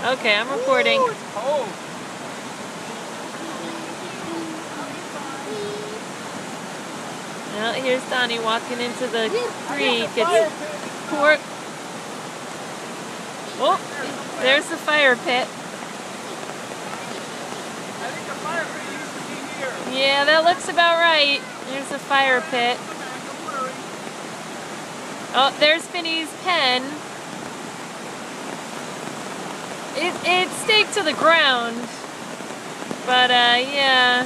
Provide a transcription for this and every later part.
Okay, I'm recording. Ooh, it's cold. Well, here's Donnie walking into the creek. It's poor. Oh, there's the fire pit. I think the fire pit used to be here. Yeah, that looks about right. There's the fire pit. Oh, there's Finney's pen. It staked to the ground, but yeah.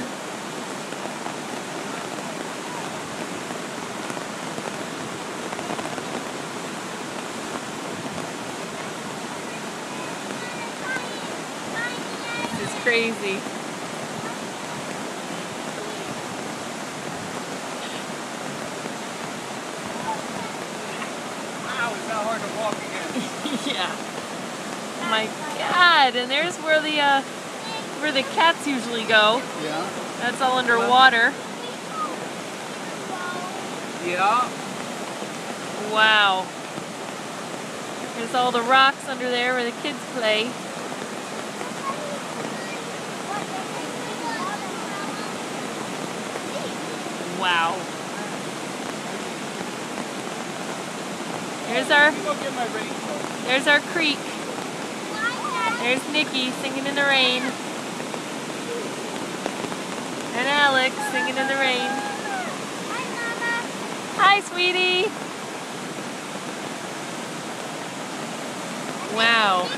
This is crazy. Wow, it's not hard to walk again. Yeah. Oh my God! And there's where the cats usually go. Yeah. That's all underwater. Yeah. Wow. There's all the rocks under there where the kids play. Wow. There's our creek. There's Nikki singing in the rain. And Alex singing in the rain. Hi, sweetie. Wow.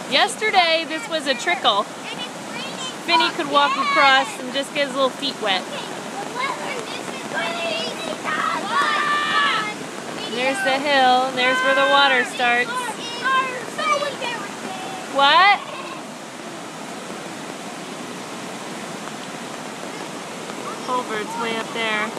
Yesterday, this was a trickle. Finny could walk across and just get his little feet wet. There's the hill, and there's where the water starts. What? Culvert's way up there.